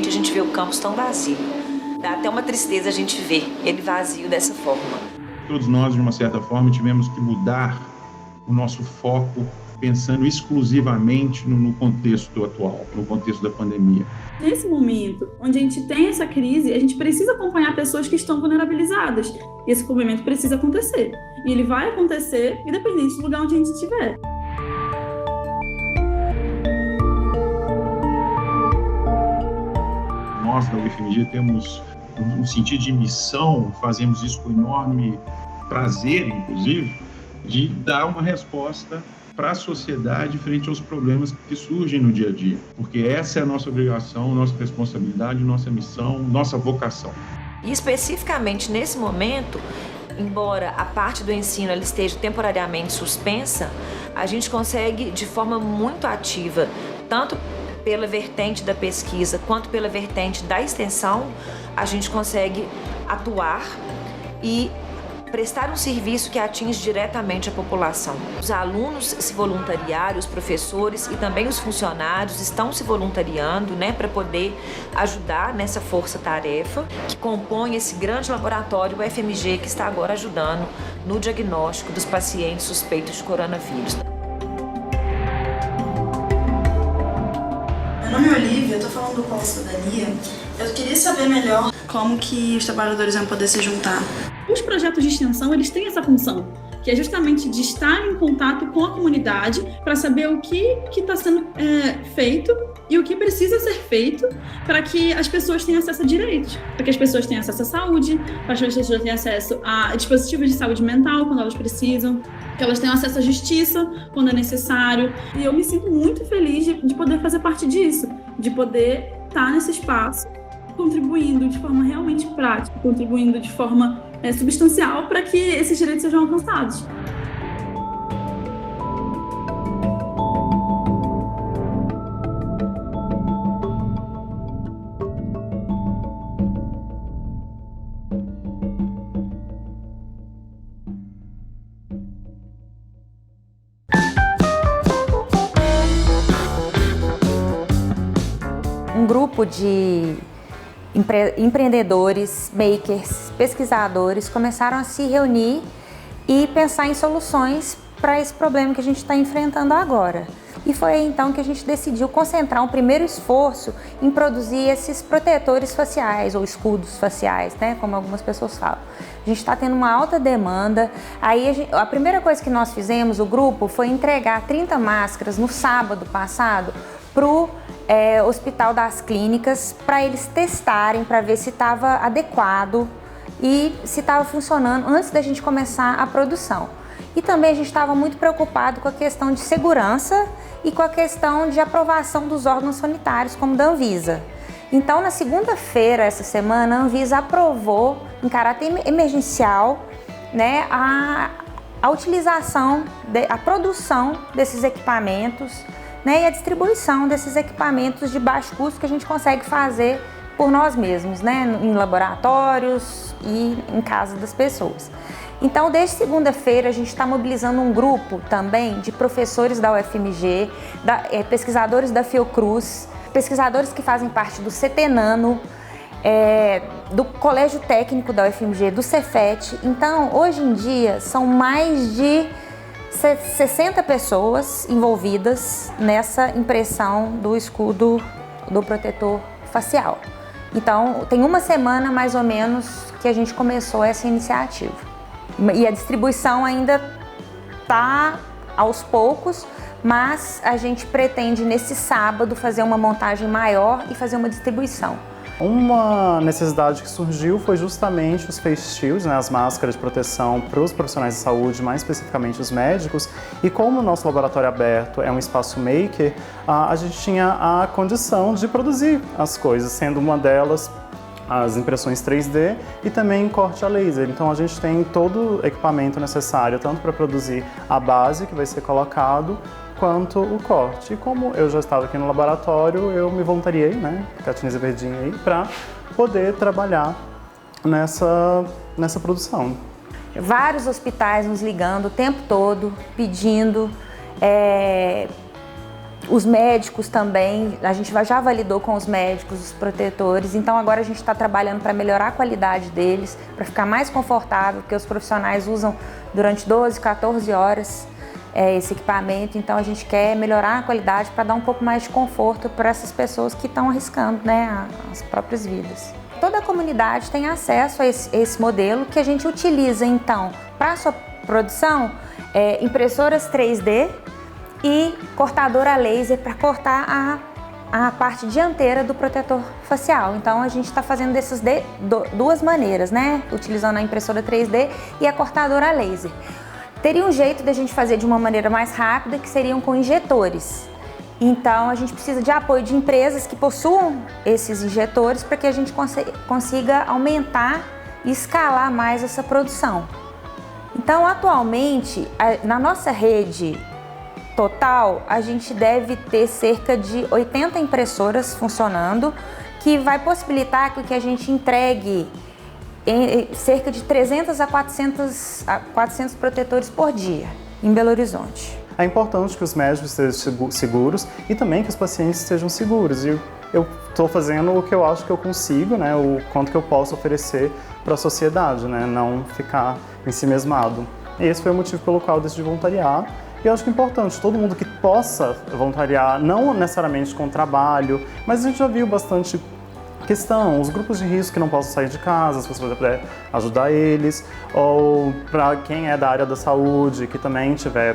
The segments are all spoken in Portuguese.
a gente vê o campus tão vazio. Dá até uma tristeza a gente ver ele vazio dessa forma. Todos nós, de uma certa forma, tivemos que mudar o nosso foco pensando exclusivamente no contexto atual, no contexto da pandemia. Nesse momento, onde a gente tem essa crise, a gente precisa acompanhar pessoas que estão vulnerabilizadas. E esse acompanhamento precisa acontecer. E ele vai acontecer independente do lugar onde a gente estiver. Nós, da UFMG, temos um sentido de missão, fazemos isso com enorme prazer, inclusive, de dar uma resposta para a sociedade frente aos problemas que surgem no dia a dia. Porque essa é a nossa obrigação, nossa responsabilidade, nossa missão, nossa vocação. E especificamente nesse momento, embora a parte do ensino ela esteja temporariamente suspensa, a gente consegue de forma muito ativa, tanto pela vertente da pesquisa quanto pela vertente da extensão, a gente consegue atuar e prestar um serviço que atinge diretamente a população. Os alunos se voluntariaram, os professores e também os funcionários estão se voluntariando, para poder ajudar nessa força-tarefa que compõe esse grande laboratório UFMG que está agora ajudando no diagnóstico dos pacientes suspeitos de coronavírus. Meu nome é Olivia, eu estou falando do Polo Cidadania. Eu queria saber melhor como que os trabalhadores vão poder se juntar. Os projetos de extensão, eles têm essa função, que é justamente de estar em contato com a comunidade para saber o que está sendo feito e o que precisa ser feito para que as pessoas tenham acesso a direitos, para que as pessoas tenham acesso à saúde, para que as pessoas tenham acesso a dispositivos de saúde mental quando elas precisam, que elas tenham acesso à justiça quando é necessário. E eu me sinto muito feliz de poder fazer parte disso, de poder estar nesse espaço, contribuindo de forma realmente prática, contribuindo de forma substancial para que esses direitos sejam alcançados. Um grupo de empreendedores, makers, pesquisadores começaram a se reunir e pensar em soluções para esse problema que a gente está enfrentando agora. E foi então que a gente decidiu concentrar um primeiro esforço em produzir esses protetores faciais ou escudos faciais, como algumas pessoas falam. A gente está tendo uma alta demanda. Aí a primeira coisa que nós fizemos, o grupo, foi entregar 30 máscaras no sábado passado para o Hospital das Clínicas, para eles testarem, para ver se estava adequado e se estava funcionando antes da gente começar a produção. E também a gente estava muito preocupado com a questão de segurança e com a questão de aprovação dos órgãos sanitários, como da Anvisa. Então, na segunda-feira, essa semana, a Anvisa aprovou, em caráter emergencial, a utilização, a produção desses equipamentos, e a distribuição desses equipamentos de baixo custo que a gente consegue fazer por nós mesmos, em laboratórios e em casa das pessoas. Então, desde segunda-feira, a gente está mobilizando um grupo também de professores da UFMG, pesquisadores da Fiocruz, pesquisadores que fazem parte do CETENANO, do Colégio Técnico da UFMG, do Cefet. Então, hoje em dia, são mais de 60 pessoas envolvidas nessa impressão do escudo do protetor facial. Então, tem uma semana mais ou menos que a gente começou essa iniciativa. E a distribuição ainda está aos poucos, mas a gente pretende nesse sábado fazer uma montagem maior e fazer uma distribuição. Uma necessidade que surgiu foi justamente os face shields, as máscaras de proteção para os profissionais de saúde, mais especificamente os médicos. E como o nosso laboratório aberto é um espaço maker, a gente tinha a condição de produzir as coisas, sendo uma delas as impressões 3D e também corte a laser. Então a gente tem todo o equipamento necessário, tanto para produzir a base que vai ser colocado, quanto o corte. E como eu já estava aqui no laboratório, eu me voluntariei, com a Tinisa Verdinha aí, para poder trabalhar nessa produção. Vários hospitais nos ligando o tempo todo, pedindo Os médicos também, a gente já validou com os médicos, os protetores, então agora a gente está trabalhando para melhorar a qualidade deles, para ficar mais confortável, porque os profissionais usam durante 12, 14 horas esse equipamento, então a gente quer melhorar a qualidade para dar um pouco mais de conforto para essas pessoas que estão arriscando, né, as próprias vidas. Toda a comunidade tem acesso a esse modelo que a gente utiliza, então, para a sua produção, impressoras 3D, e cortador a laser para cortar a parte dianteira do protetor facial. Então a gente está fazendo dessas duas maneiras, né? Utilizando a impressora 3D e a cortadora a laser. Teria um jeito de a gente fazer de uma maneira mais rápida, que seriam com injetores. Então a gente precisa de apoio de empresas que possuam esses injetores para que a gente consiga aumentar e escalar mais essa produção. Então atualmente, na nossa rede total, a gente deve ter cerca de 80 impressoras funcionando, que vai possibilitar que a gente entregue cerca de 300 a 400 protetores por dia em Belo Horizonte. É importante que os médicos estejam seguros e também que os pacientes estejam seguros. E eu estou fazendo o que eu acho que eu consigo, né, o quanto que eu posso oferecer para a sociedade, né, não ficar ensimesmado. E esse foi o motivo pelo qual eu decidi voluntariar. E eu acho que é importante, todo mundo que possa voluntariar, não necessariamente com trabalho, mas a gente já viu bastante questão, os grupos de risco que não possam sair de casa, se você puder ajudar eles, ou para quem é da área da saúde, que também tiver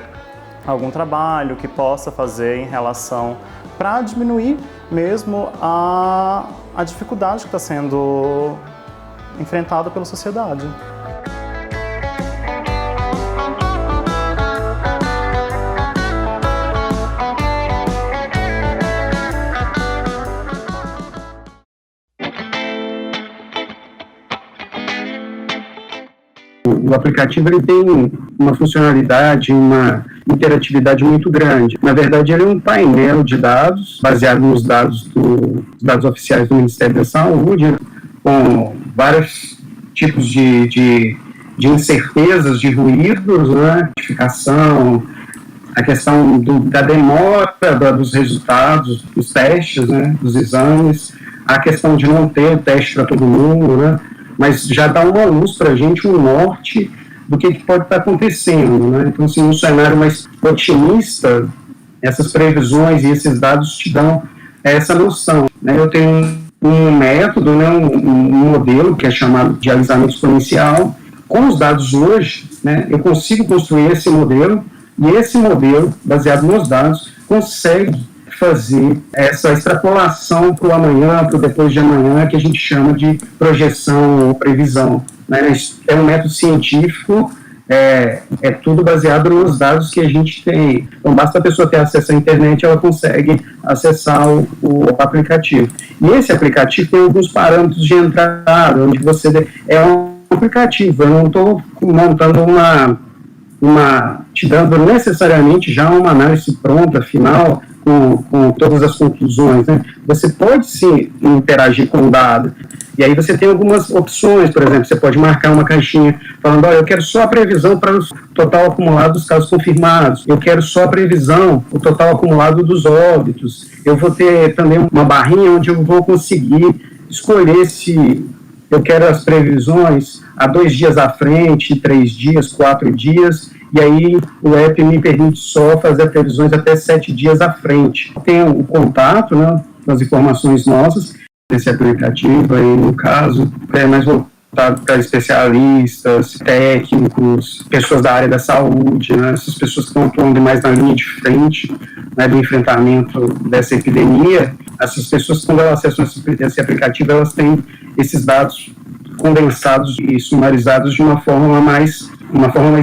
algum trabalho que possa fazer em relação para diminuir mesmo a dificuldade que está sendo enfrentada pela sociedade. O aplicativo ele tem uma funcionalidade, uma interatividade muito grande. Na verdade, ele é um painel de dados, baseado nos dados oficiais do Ministério da Saúde, com vários tipos de incertezas, de ruídos, né? Notificação, a questão da demora dos resultados, dos testes, né? Dos exames, a questão de não ter teste para todo mundo, né? Mas já dá uma luz para a gente, um norte do que pode estar acontecendo, né? Então, assim, um cenário mais otimista, essas previsões e esses dados te dão essa noção, né? Eu tenho um método, né, um modelo que é chamado de alisamento exponencial. Com os dados hoje, né, eu consigo construir esse modelo, e esse modelo, baseado nos dados, consegue fazer essa extrapolação para o amanhã, para o depois de amanhã, que a gente chama de projeção ou previsão, né? É um método científico, é tudo baseado nos dados que a gente tem. Então, basta a pessoa ter acesso à internet, ela consegue acessar o aplicativo. E esse aplicativo tem alguns parâmetros de entrada, onde você... É um aplicativo, eu não estou montando te dando necessariamente já uma análise pronta, final, com todas as conclusões, né? Você pode sim interagir com o dado, e aí você tem algumas opções, por exemplo, você pode marcar uma caixinha falando, eu quero só a previsão para o total acumulado dos casos confirmados, eu quero só a previsão, o total acumulado dos óbitos, eu vou ter também uma barrinha onde eu vou conseguir escolher se eu quero as previsões a 2 dias à frente, 3 dias, 4 dias, e aí o app me permite só fazer previsões até 7 dias à frente. Tem o contato, né, das informações nossas, desse aplicativo aí, no caso, é mais voltado para especialistas, técnicos, pessoas da área da saúde, né, essas pessoas que estão atuando mais na linha de frente, né, do enfrentamento dessa epidemia. Essas pessoas, quando elas acessam esse aplicativo, elas têm esses dados condensados e sumarizados de uma forma mais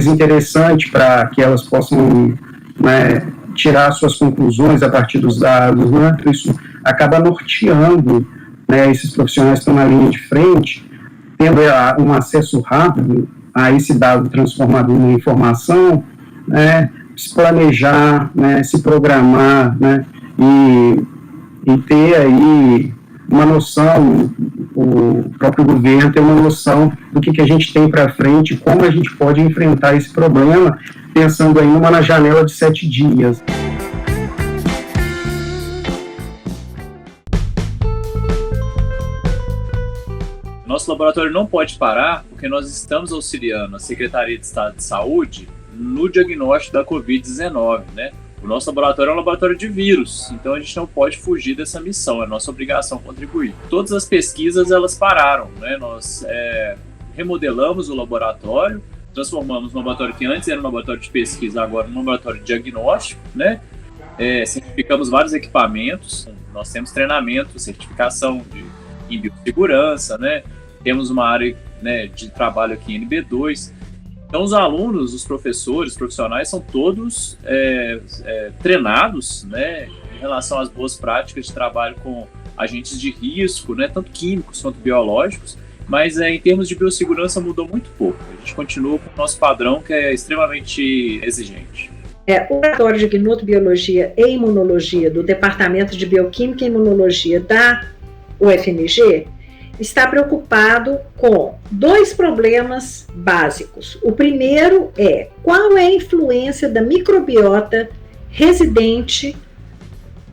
interessante para que elas possam, né, tirar suas conclusões a partir dos dados, né? Isso acaba norteando, né, esses profissionais que estão na linha de frente, tendo um acesso rápido a esse dado transformado em informação, né, se planejar, né, se programar, né, e ter aí uma noção, o próprio governo tem uma noção do que a gente tem para frente, como a gente pode enfrentar esse problema, pensando aí na janela de 7 dias. nosso laboratório não pode parar porque nós estamos auxiliando a Secretaria de Estado de Saúde no diagnóstico da Covid-19, né? O nosso laboratório é um laboratório de vírus, então a gente não pode fugir dessa missão, é nossa obrigação contribuir. Todas as pesquisas, elas pararam, né? Nós remodelamos o laboratório, transformamos um laboratório que antes era um laboratório de pesquisa, agora um laboratório de diagnóstico, né? Certificamos vários equipamentos, nós temos treinamento, certificação em biossegurança, né? Temos uma área, né, de trabalho aqui em NB2. Então, os alunos, os professores, os profissionais são todos treinados, né, em relação às boas práticas de trabalho com agentes de risco, né, tanto químicos quanto biológicos, mas em termos de biossegurança mudou muito pouco. A gente continua com o nosso padrão, que é extremamente exigente. O Laboratório de Gnetobiologia e Imunologia do Departamento de Bioquímica e Imunologia da UFMG está preocupado com 2 problemas básicos. O primeiro é qual é a influência da microbiota residente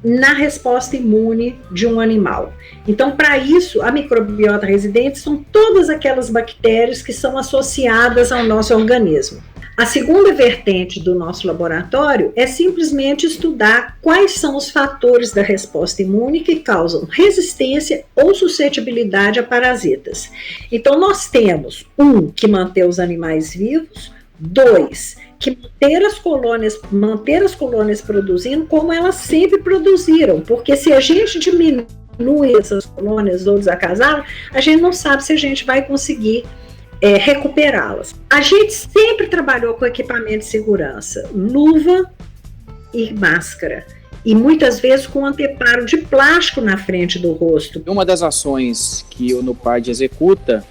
na resposta imune de um animal. Então, para isso, a microbiota residente são todas aquelas bactérias que são associadas ao nosso organismo. A segunda vertente do nosso laboratório é simplesmente estudar quais são os fatores da resposta imune que causam resistência ou suscetibilidade a parasitas. Então, nós temos, que manter os animais vivos, 2, que manter as colônias produzindo como elas sempre produziram, porque se a gente diminui essas colônias ou desacasalam, a gente não sabe se a gente vai conseguir recuperá-las. A gente sempre trabalhou com equipamento de segurança, luva e máscara, e muitas vezes com anteparo de plástico na frente do rosto. Uma das ações que o NUPAD executa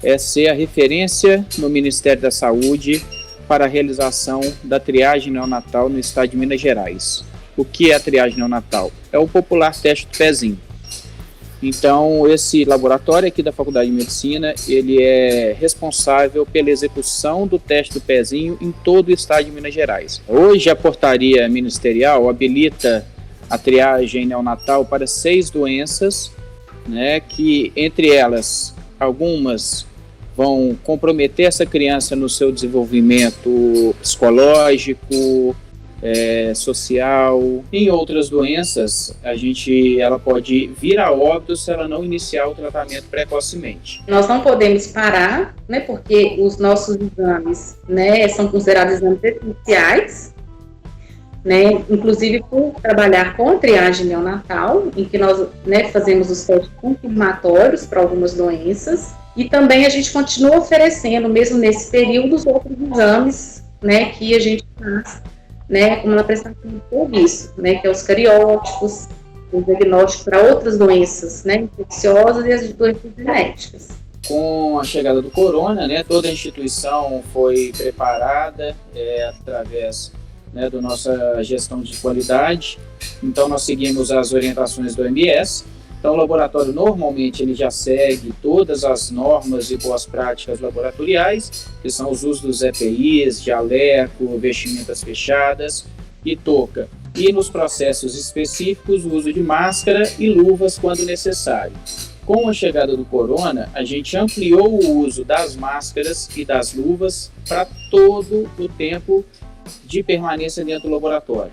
é ser a referência no Ministério da Saúde para a realização da triagem neonatal no estado de Minas Gerais. O que é a triagem neonatal? É o popular teste do pezinho. Então, esse laboratório aqui da Faculdade de Medicina, ele é responsável pela execução do teste do pezinho em todo o estado de Minas Gerais. Hoje, a portaria ministerial habilita a triagem neonatal para 6 doenças, né, que, entre elas, algumas vão comprometer essa criança no seu desenvolvimento psicológico, social. Em outras doenças, ela pode vir a óbito se ela não iniciar o tratamento precocemente. Nós não podemos parar, né, porque os nossos exames, né, são considerados exames essenciais, né, inclusive por trabalhar com triagem neonatal, em que nós, né, fazemos os testes confirmatórios para algumas doenças, e também a gente continua oferecendo, mesmo nesse período, os outros exames, né, que a gente faz, né, como na prestação de serviço, né, que é os cariótipos, o diagnóstico para outras doenças, né, infecciosas e as doenças genéticas. Com a chegada do corona, né, toda a instituição foi preparada através, né, da nossa gestão de qualidade. Então nós seguimos as orientações do OMS. Então o laboratório normalmente ele já segue todas as normas e boas práticas laboratoriais, que são os usos dos EPIs, jaleco, vestimentas fechadas e touca. E nos processos específicos, o uso de máscara e luvas quando necessário. Com a chegada do corona, a gente ampliou o uso das máscaras e das luvas para todo o tempo de permanência dentro do laboratório,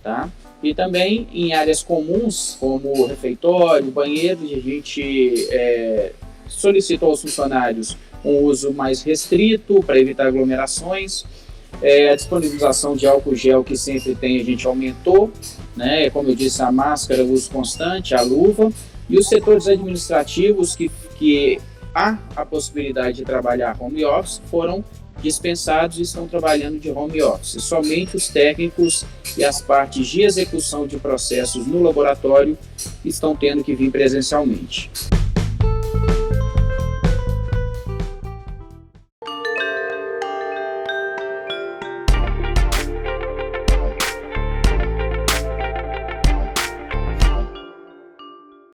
tá? E também em áreas comuns, como refeitório, banheiro, a gente solicitou aos funcionários um uso mais restrito para evitar aglomerações. A disponibilização de álcool gel que sempre tem, a gente aumentou, né? Como eu disse, a máscara, o uso constante, a luva. E os setores administrativos que há a possibilidade de trabalhar home office foram dispensados e estão trabalhando de home office. Somente os técnicos e as partes de execução de processos no laboratório estão tendo que vir presencialmente.